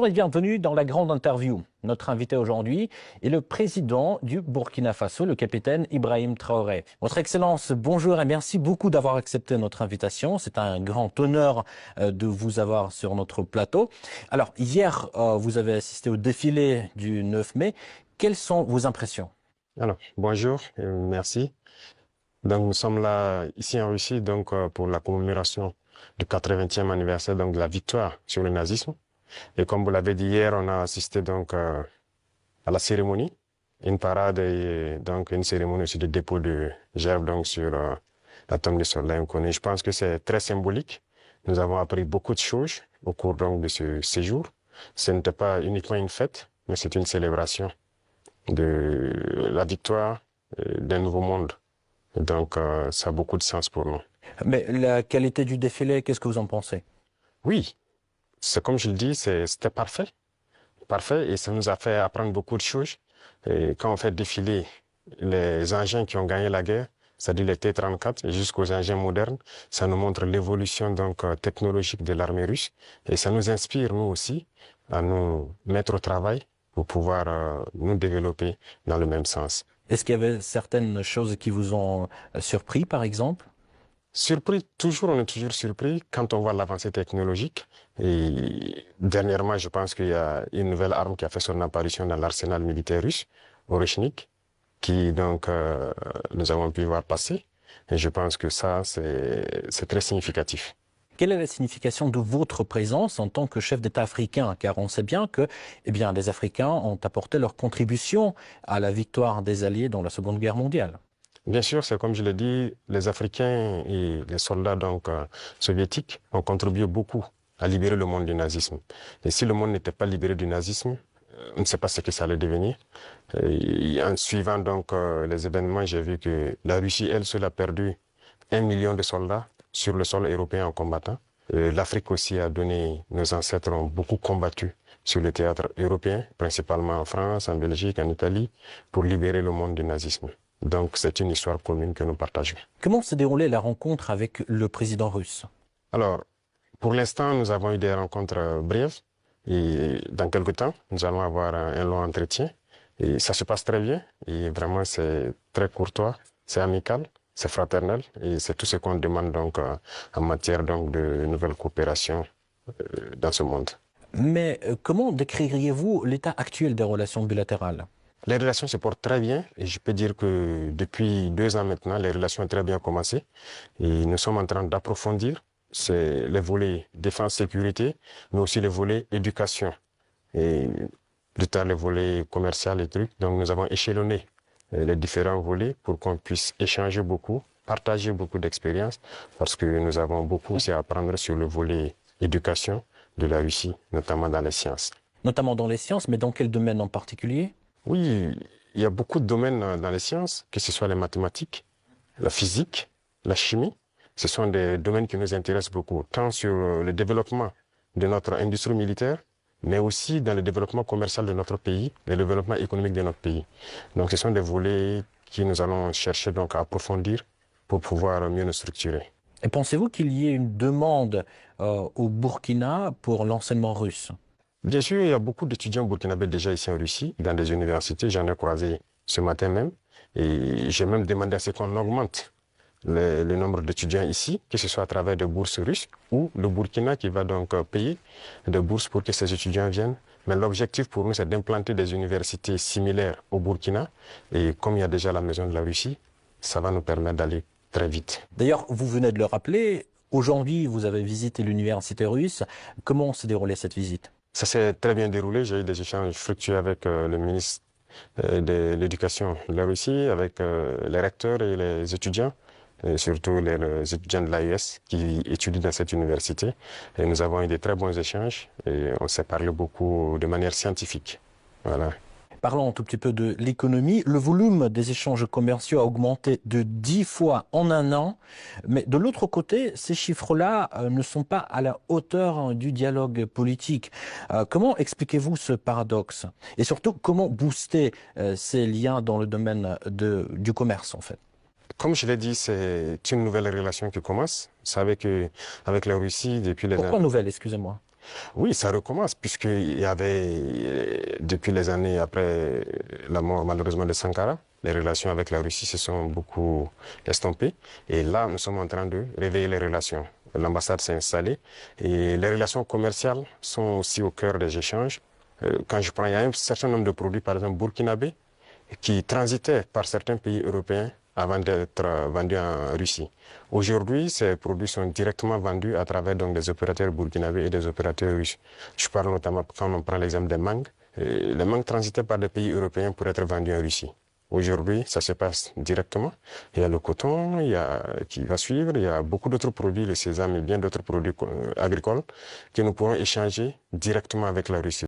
et bienvenue dans la grande interview. Notre invité aujourd'hui est le président du Burkina Faso, le capitaine Ibrahim Traoré. Votre Excellence, bonjour et merci beaucoup d'avoir accepté notre invitation. C'est un grand honneur de vous avoir sur notre plateau. Alors, hier, vous avez assisté au défilé du 9 mai. Quelles sont vos impressions? Alors, bonjour et merci. Donc, nous sommes là, ici en Russie, donc, pour la commémoration du 80e anniversaire, donc, de la victoire sur le nazisme. Et comme vous l'avez dit hier, on a assisté, donc, à la cérémonie, une parade et, donc, une cérémonie aussi de dépôt de gerbes, donc, sur, la tombe des soldats inconnus. Je pense que c'est très symbolique. Nous avons appris beaucoup de choses au cours, donc, de ce séjour. Ce n'était pas uniquement une fête, mais c'est une célébration de la victoire d'un nouveau monde. Donc, ça a beaucoup de sens pour nous. Mais la qualité du défilé, qu'est-ce que vous en pensez? Oui, c'est comme je le dis, c'était parfait. Parfait, et ça nous a fait apprendre beaucoup de choses. Et quand on fait défiler les engins qui ont gagné la guerre, c'est-à-dire les T-34 jusqu'aux engins modernes, ça nous montre l'évolution donc technologique de l'armée russe. Et ça nous inspire, nous aussi, à nous mettre au travail pour pouvoir nous développer dans le même sens. Est-ce qu'il y avait certaines choses qui vous ont surpris, par exemple? Surpris, toujours, on est toujours surpris quand on voit l'avancée technologique. Et dernièrement, je pense qu'il y a une nouvelle arme qui a fait son apparition dans l'arsenal militaire russe, Oreshnik, qui donc nous avons pu voir passer. Et je pense que ça, c'est très significatif. Quelle est la signification de votre présence en tant que chef d'État africain? Car on sait bien que, eh bien, les Africains ont apporté leur contribution à la victoire des Alliés dans la Seconde Guerre mondiale. Bien sûr, c'est comme je l'ai dit, les Africains et les soldats donc soviétiques ont contribué beaucoup à libérer le monde du nazisme. Et si le monde n'était pas libéré du nazisme, on ne sait pas ce que ça allait devenir. Et en suivant donc les événements, j'ai vu que la Russie, elle seule, a perdu 1 million de soldats sur le sol européen en combattant. L'Afrique aussi a donné, nos ancêtres ont beaucoup combattu sur le théâtre européen, principalement en France, en Belgique, en Italie, pour libérer le monde du nazisme. Donc c'est une histoire commune que nous partageons. Comment s'est déroulée la rencontre avec le président russe? Alors, pour l'instant, nous avons eu des rencontres brèves et dans quelques temps, nous allons avoir un long entretien et ça se passe très bien et vraiment c'est très courtois, c'est amical, c'est fraternel et c'est tout ce qu'on demande donc en matière donc de nouvelles coopérations dans ce monde. Mais comment décririez-vous l'état actuel des relations bilatérales? Les relations se portent très bien et je peux dire que depuis 2 ans maintenant, les relations ont très bien commencé et nous sommes en train d'approfondir. C'est les volets défense-sécurité, mais aussi les volets éducation et plus tard les volets commercial et trucs. Donc nous avons échelonné les différents volets pour qu'on puisse échanger beaucoup, partager beaucoup d'expériences parce que nous avons beaucoup aussi à apprendre sur le volet éducation de la Russie, notamment dans les sciences. Notamment dans les sciences, mais dans quel domaine en particulier? Oui, il y a beaucoup de domaines dans les sciences, que ce soit les mathématiques, la physique, la chimie. Ce sont des domaines qui nous intéressent beaucoup, tant sur le développement de notre industrie militaire, mais aussi dans le développement commercial de notre pays, le développement économique de notre pays. Donc ce sont des volets que nous allons chercher donc à approfondir pour pouvoir mieux nous structurer. Et pensez-vous qu'il y ait une demande au Burkina pour l'enseignement russe? Bien sûr, il y a beaucoup d'étudiants burkinabés déjà ici en Russie, dans des universités. J'en ai croisé ce matin même. Et j'ai même demandé à ce qu'on augmente le nombre d'étudiants ici, que ce soit à travers des bourses russes ou le Burkina qui va donc payer des bourses pour que ces étudiants viennent. Mais l'objectif pour nous, c'est d'implanter des universités similaires au Burkina. Et comme il y a déjà la maison de la Russie, ça va nous permettre d'aller très vite. D'ailleurs, vous venez de le rappeler, aujourd'hui, vous avez visité l'université russe. Comment s'est déroulée cette visite? Ça s'est très bien déroulé. J'ai eu des échanges fructueux avec le ministre de l'Éducation de la Russie, avec les recteurs et les étudiants, et surtout les étudiants de l'AES qui étudient dans cette université. Et nous avons eu de très bons échanges et on s'est parlé beaucoup de manière scientifique. Voilà. Parlons un tout petit peu de l'économie. Le volume des échanges commerciaux a augmenté de 10 fois en un an. Mais de l'autre côté, ces chiffres-là ne sont pas à la hauteur du dialogue politique. Comment expliquez-vous ce paradoxe? Et surtout, comment booster ces liens dans le domaine du commerce, en fait? Comme je l'ai dit, c'est une nouvelle relation qui commence. Vous savez qu'avec la Russie, depuis les... Pourquoi nouvelle, excusez-moi? Oui, ça recommence puisqu'il y avait, depuis les années après la mort malheureusement de Sankara, les relations avec la Russie se sont beaucoup estompées. Et là, nous sommes en train de réveiller les relations. L'ambassade s'est installée et les relations commerciales sont aussi au cœur des échanges. Quand je prends, il y a un certain nombre de produits, par exemple burkinabés, qui transitaient par certains pays européens avant d'être vendus en Russie. Aujourd'hui, ces produits sont directement vendus à travers donc, des opérateurs burkinabés et des opérateurs russes. Je parle notamment quand on prend l'exemple des mangues. Les mangues transitaient par des pays européens pour être vendus en Russie. Aujourd'hui, ça se passe directement. Il y a le coton, qui va suivre, il y a beaucoup d'autres produits, le sésame et bien d'autres produits agricoles que nous pourrons échanger directement avec la Russie.